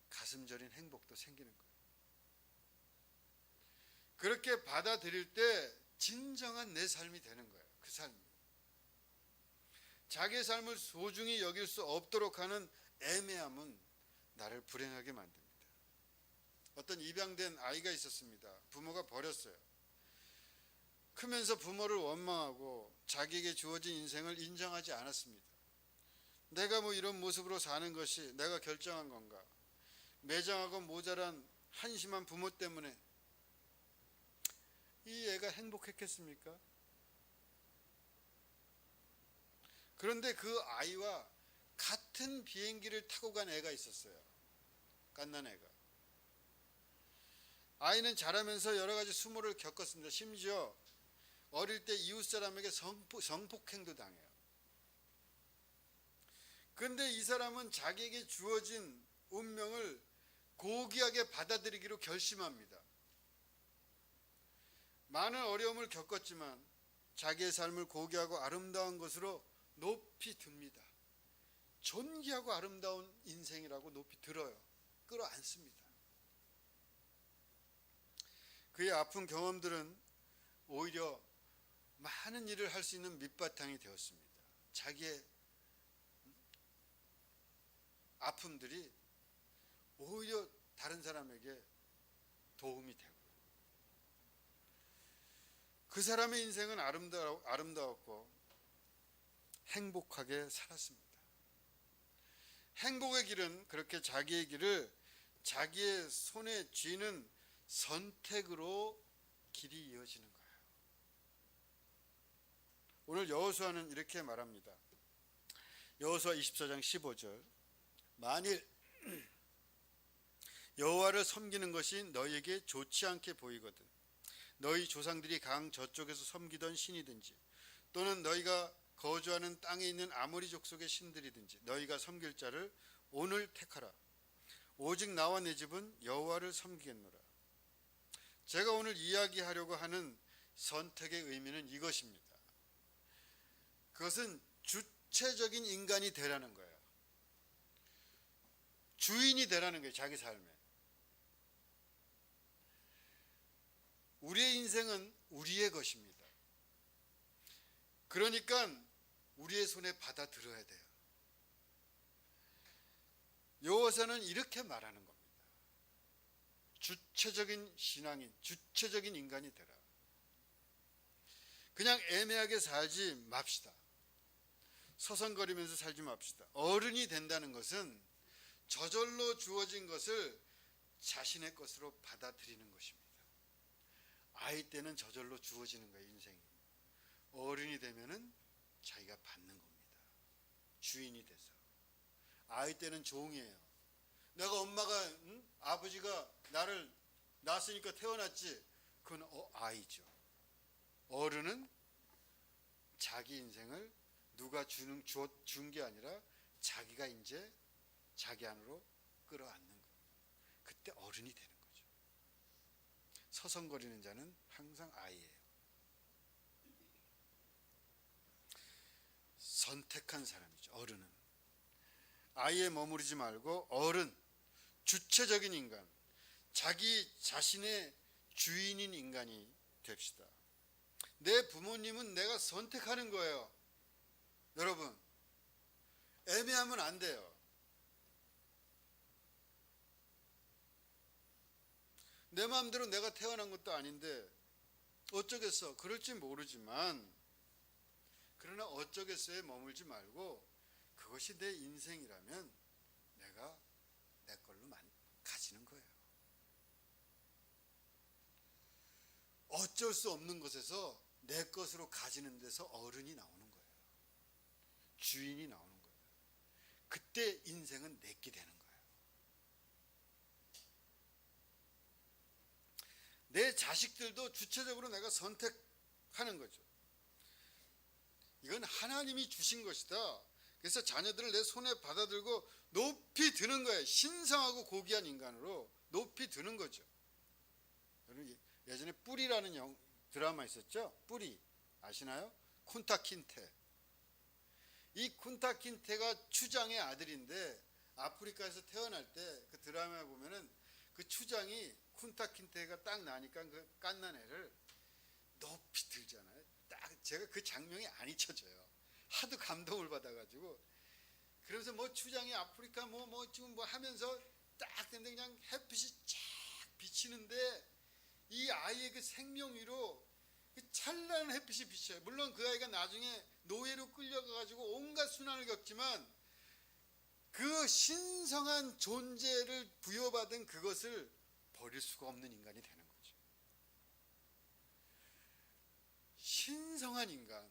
S1: 가슴 저린 행복도 생기는 거예요. 그렇게 받아들일 때 진정한 내 삶이 되는 거예요. 그 삶이. 자기의 삶을 소중히 여길 수 없도록 하는 애매함은 나를 불행하게 만듭니다. 어떤 입양된 아이가 있었습니다. 부모가 버렸어요. 크면서 부모를 원망하고 자기에게 주어진 인생을 인정하지 않았습니다. 내가 뭐 이런 모습으로 사는 것이 내가 결정한 건가? 매정하고 모자란 한심한 부모 때문에 이 애가 행복했겠습니까? 그런데 그 아이와 같은 비행기를 타고 간 애가 있었어요. 갓난 애가. 아이는 자라면서 여러 가지 수모를 겪었습니다. 심지어 어릴 때 이웃 사람에게 성폭행도 당해요. 그런데 이 사람은 자기에게 주어진 운명을 고귀하게 받아들이기로 결심합니다. 많은 어려움을 겪었지만 자기의 삶을 고귀하고 아름다운 것으로 높이 듭니다. 존귀하고 아름다운 인생이라고 높이 들어요. 끌어안습니다. 그의 아픈 경험들은 오히려 많은 일을 할 수 있는 밑바탕이 되었습니다. 자기의 아픔들이 오히려 다른 사람에게 도움이 되고 그 사람의 인생은 아름다웠고 행복하게 살았습니다. 행복의 길은 그렇게 자기의 길을 자기의 손에 쥐는 선택으로 길이 이어지는 거예요. 오늘 여호수아는 이렇게 말합니다. 여호수아 24장 15절 만일 여호와를 섬기는 것이 너희에게 좋지 않게 보이거든 너희 조상들이 강 저쪽에서 섬기던 신이든지 또는 너희가 거주하는 땅에 있는 아모리 족속의 신들이든지 너희가 섬길 자를 오늘 택하라. 오직 나와 내 집은 여호와를 섬기겠노라. 제가 오늘 이야기하려고 하는 선택의 의미는 이것입니다. 그것은 주체적인 인간이 되라는 거예요. 주인이 되라는 거예요. 자기 삶에. 우리의 인생은 우리의 것입니다. 그러니까 우리의 손에 받아들여야 돼요. 여호수아는 이렇게 말하는 겁니다. 주체적인 신앙인, 주체적인 인간이 되라. 그냥 애매하게 살지 맙시다. 서성거리면서 살지 맙시다. 어른이 된다는 것은 저절로 주어진 것을 자신의 것으로 받아들이는 것입니다. 아이 때는 저절로 주어지는 거예요, 인생이. 어른이 되면은 자기가 받는 겁니다. 주인이 돼서. 아이 때는 종이에요. 내가 엄마가 아버지가 나를 낳았으니까 태어났지. 그건 아이죠. 어른은 자기 인생을 누가 준 게 아니라 자기가 이제 자기 안으로 끌어안는 거예요. 그때 어른이 되는 거죠. 서성거리는 자는 항상 아이예요. 선택한 사람이죠. 어른은. 아이에 머무르지 말고 어른, 주체적인 인간, 자기 자신의 주인인 인간이 됩시다. 내 부모님은 내가 선택하는 거예요. 여러분, 애매하면 안 돼요. 내 마음대로 내가 태어난 것도 아닌데 어쩌겠어. 그럴지 모르지만 그러나 어쩌겠어에 머물지 말고 그것이 내 인생이라면 내가 내 걸로 가지는 거예요. 어쩔 수 없는 것에서 내 것으로 가지는 데서 어른이 나오는 거예요. 주인이 나오는 거예요. 그때 인생은 내게 되는 거예요. 내 자식들도 주체적으로 내가 선택하는 거죠. 이건 하나님이 주신 것이다. 그래서 자녀들을 내 손에 받아들고 높이 드는 거예요. 신성하고 고귀한 인간으로 높이 드는 거죠. 여러분 예전에 뿌리라는 드라마 있었죠? 뿌리 아시나요? 쿤타킨테. 이 쿤타킨테가 추장의 아들인데 아프리카에서 태어날 때 그 드라마에 보면은 그 추장이 쿤타킨테가 딱 나니까 그 갓난 애를 높이 들잖아요. 딱 제가 그 장면이 안 잊혀져요. 하도 감동을 받아가지고 그러면서 뭐 추장이 아프리카 뭐 지금 뭐 하면서 딱 됐는데 그냥 햇빛이 쫙 비치는데 이 아이의 그 생명 위로 그 찬란한 햇빛이 비쳐요. 물론 그 아이가 나중에 노예로 끌려가가지고 온갖 순환을 겪지만 그 신성한 존재를 부여받은 그것을 버릴 수가 없는 인간이 되는 거죠. 신성한 인간,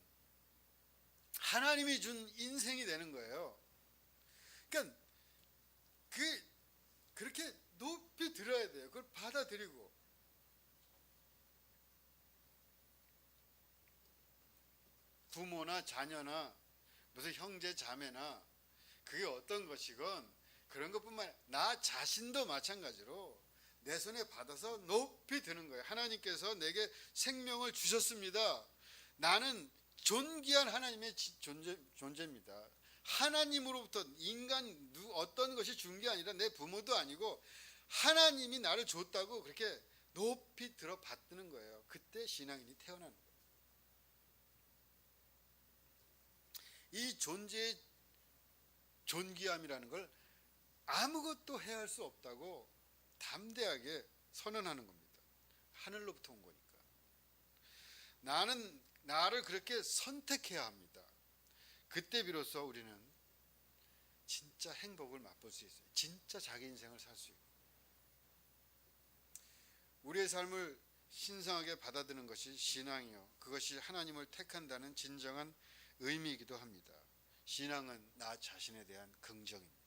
S1: 하나님이 준 인생이 되는 거예요. 그러니까 그렇게 높이 들어야 돼요. 그걸 받아들이고. 부모나 자녀나 무슨 형제 자매나 그게 어떤 것이건 그런 것뿐만 아니라 나 자신도 마찬가지로 내 손에 받아서 높이 드는 거예요. 하나님께서 내게 생명을 주셨습니다. 나는 존귀한 하나님의 존재입니다. 하나님으로부터 인간 어떤 것이 준 게 아니라 내 부모도 아니고 하나님이 나를 줬다고 그렇게 높이 들어 받드는 거예요. 그때 신앙인이 태어나는 거예요. 이 존재의 존귀함이라는 걸 아무것도 해야 할 수 없다고 담대하게 선언하는 겁니다. 하늘로부터 온 거니까. 나는 나를 그렇게 선택해야 합니다. 그때 비로소 우리는 진짜 행복을 맛볼 수 있어요. 진짜 자기 인생을 살 수 있고. 우리의 삶을 신성하게 받아들이는 것이 신앙이요. 그것이 하나님을 택한다는 진정한 의미이기도 합니다. 신앙은 나 자신에 대한 긍정입니다.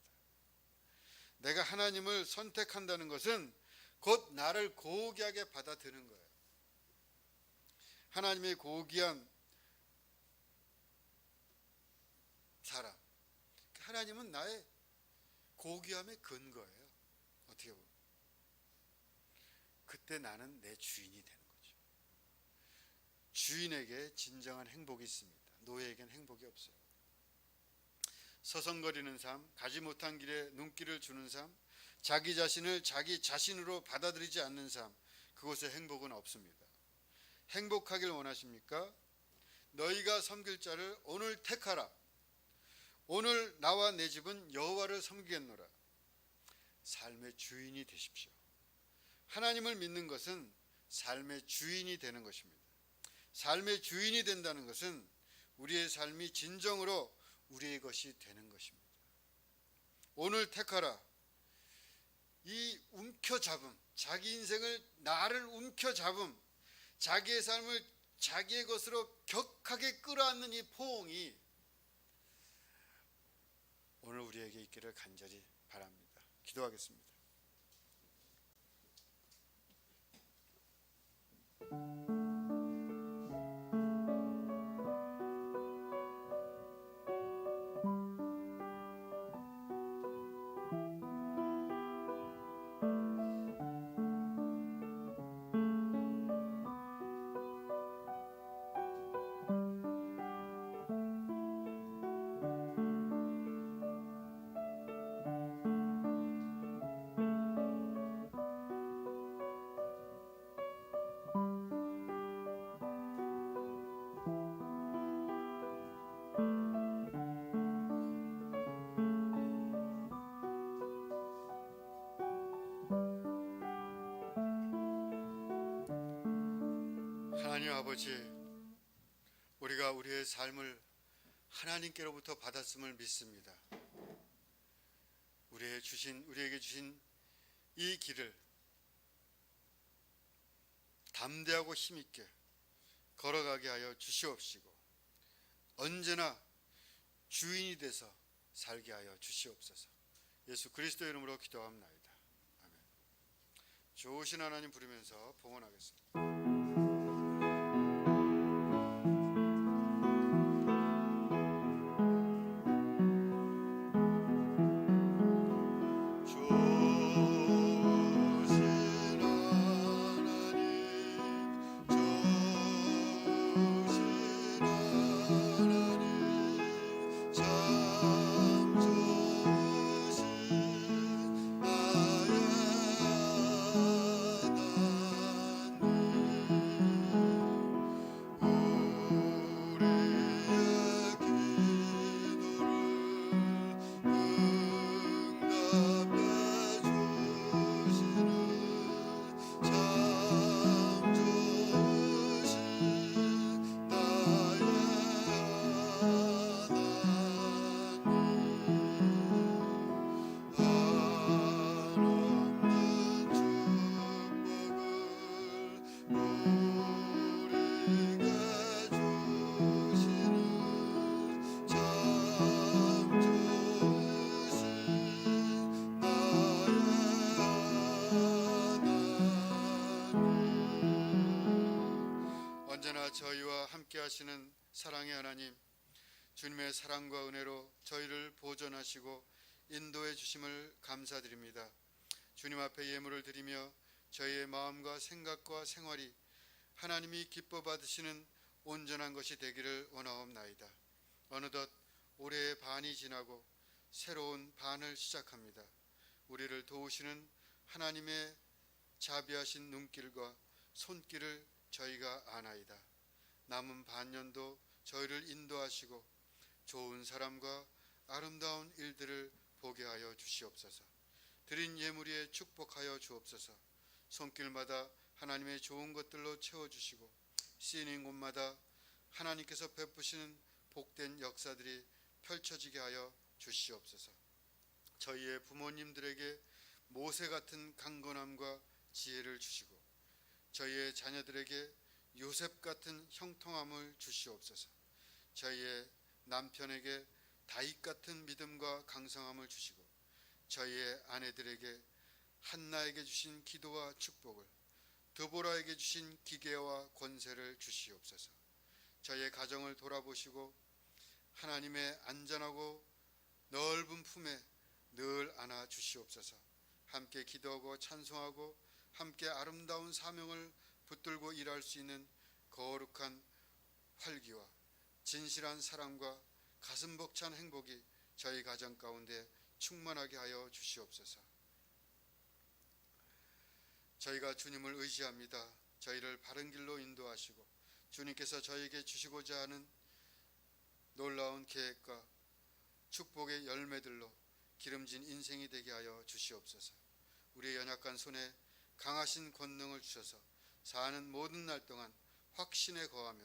S1: 내가 하나님을 선택한다는 것은 곧 나를 고귀하게 받아들이는 거예요. 하나님의 고귀한 사람. 하나님은 나의 고귀함의 근거예요. 어떻게 보면. 그때 나는 내 주인이 되는 거죠. 주인에게 진정한 행복이 있습니다. 노예에겐 행복이 없어요. 서성거리는 삶, 가지 못한 길에 눈길을 주는 삶, 자기 자신을 자기 자신으로 받아들이지 않는 삶, 그곳에 행복은 없습니다. 행복하길 원하십니까? 너희가 섬길 자를 오늘 택하라. 오늘 나와 내 집은 여호와를 섬기겠노라. 삶의 주인이 되십시오. 하나님을 믿는 것은 삶의 주인이 되는 것입니다. 삶의 주인이 된다는 것은 우리의 삶이 진정으로 우리의 것이 되는 것입니다. 오늘 택하라. 이 움켜잡음, 자기 인생을 나를 움켜잡음, 자기의 삶을 자기의 것으로 격하게 끌어안는 이 포옹이 오늘 우리에게 있기를 간절히 바랍니다. 기도하겠습니다. 하나님 아버지, 우리가 우리의 삶을 하나님께로부터 받았음을 믿습니다. 우리에게 주신 이 길을 담대하고 힘있게 걸어가게 하여 주시옵시고 언제나 주인이 돼서 살게 하여 주시옵소서. 예수 그리스도 이름으로 기도합나이다. 아멘. 좋으신 하나님 부르면서 봉헌하겠습니다. 언제나 저희와 함께 하시는 사랑의 하나님, 주님의 사랑과 은혜로 저희를 보존하시고 인도해 주심을 감사드립니다. 주님 앞에 예물을 드리며 저희의 마음과 생각과 생활이 하나님이 기뻐 받으시는 온전한 것이 되기를 원하옵나이다. 어느덧 올해의 반이 지나고 새로운 반을 시작합니다. 우리를 도우시는 하나님의 자비하신 눈길과 손길을 저희가 아나이다. 남은 반년도 저희를 인도하시고 좋은 사람과 아름다운 일들을 보게 하여 주시옵소서. 드린 예물 위에 축복하여 주옵소서. 손길마다 하나님의 좋은 것들로 채워주시고 쓰이는 곳마다 하나님께서 베푸시는 복된 역사들이 펼쳐지게 하여 주시옵소서. 저희의 부모님들에게 모세 같은 강건함과 지혜를 주시고 저희의 자녀들에게 요셉 같은 형통함을 주시옵소서. 저희의 남편에게 다윗 같은 믿음과 강성함을 주시고 저희의 아내들에게 한나에게 주신 기도와 축복을, 드보라에게 주신 기계와 권세를 주시옵소서. 저희의 가정을 돌아보시고 하나님의 안전하고 넓은 품에 늘 안아 주시옵소서. 함께 기도하고 찬송하고 함께 아름다운 사명을 붙들고 일할 수 있는 거룩한 활기와 진실한 사랑과 가슴 벅찬 행복이 저희 가정 가운데 충만하게 하여 주시옵소서. 저희가 주님을 의지합니다. 저희를 바른 길로 인도하시고 주님께서 저희에게 주시고자 하는 놀라운 계획과 축복의 열매들로 기름진 인생이 되게 하여 주시옵소서. 우리의 연약한 손에 강하신 권능을 주셔서 사는 모든 날 동안 확신에 거하며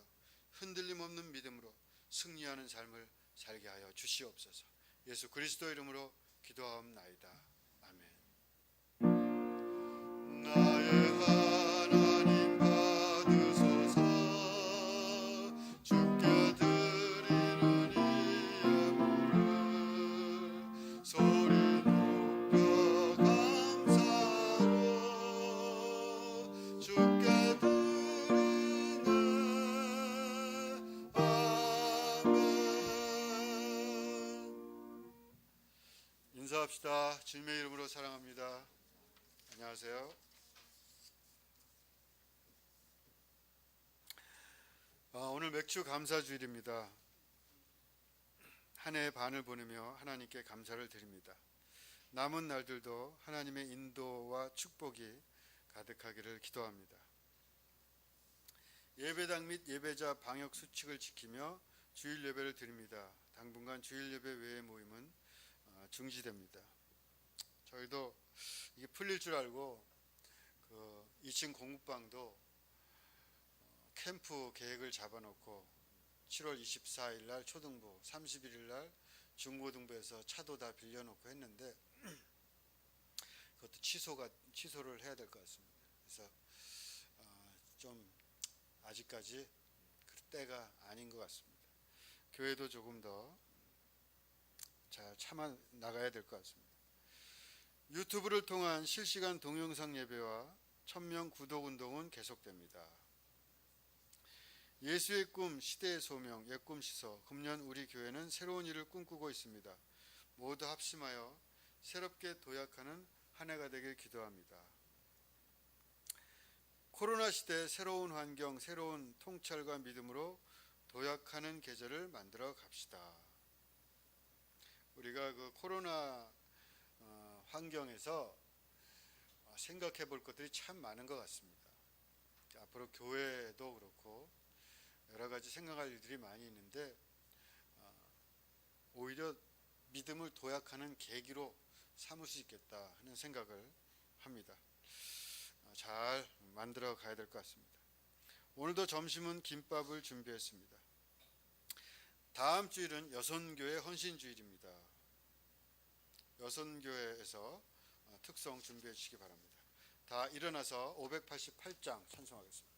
S1: 흔들림 없는 믿음으로 승리하는 삶을 살게 하여 주시옵소서. 예수 그리스도 이름으로 기도하옵나이다. 아멘. 나의 하나님 받으소서. 주께 드리는 이 예물을 소리 높여 감사로 주께 드리네. 아멘. 인사합시다. 주님의 이름으로 사랑합니다. 안녕하세요. 오늘 맥주 감사주일입니다. 한 해의 반을 보내며 하나님께 감사를 드립니다. 남은 날들도 하나님의 인도와 축복이 가득하기를 기도합니다. 예배당 및 예배자 방역 수칙을 지키며 주일 예배를 드립니다. 당분간 주일 예배 외의 모임은 중지됩니다. 저희도 이게 풀릴 줄 알고 그 2층 공부방도 캠프 계획을 잡아놓고 7월 24일 날 초등부, 31일 날 중고등부에서 차도 다 빌려놓고 했는데 그것도 취소를 해야 될 것 같습니다. 그래서 좀 아직까지 그 때가 아닌 것 같습니다. 교회도 조금 더 잘 참아 나가야 될 것 같습니다. 유튜브를 통한 실시간 동영상 예배와 1000명 구독 운동은 계속됩니다. 예수의 꿈, 시대의 소명, 옛꿈 씻어 금년 우리 교회는 새로운 일을 꿈꾸고 있습니다. 모두 합심하여 새롭게 도약하는 한 해가 되길 기도합니다. 코로나 시대 새로운 환경, 새로운 통찰과 믿음으로 도약하는 계절을 만들어 갑시다. 우리가 그 코로나 환경에서 생각해 볼 것들이 참 많은 것 같습니다. 앞으로 교회도 그렇고 여러 가지 생각할 일들이 많이 있는데 오히려 믿음을 도약하는 계기로 삼을 수 있겠다 하는 생각을 합니다. 잘 만들어 가야 될 것 같습니다. 오늘도 점심은 김밥을 준비했습니다. 다음 주일은 여선교회 헌신주일입니다. 여선교회에서 특송 준비해 주시기 바랍니다. 다 일어나서 588장 찬송하겠습니다.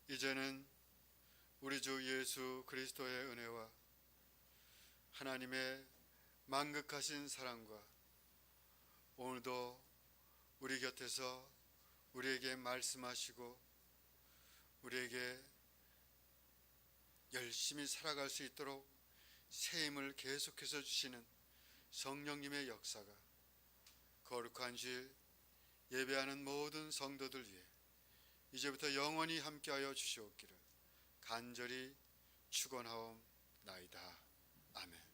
S1: 이제는 우리 주 예수 그리스도의 은혜와 하나님의 만극하신 사랑과 오늘도 우리 곁에서 우리에게 말씀하시고 우리에게 열심히 살아갈 수 있도록 새 힘을 계속해서 주시는 성령님의 역사가 거룩한 주일 예배하는 모든 성도들 위해 이제부터 영원히 함께하여 주시옵기를 간절히 축원하옵나이다. 아멘.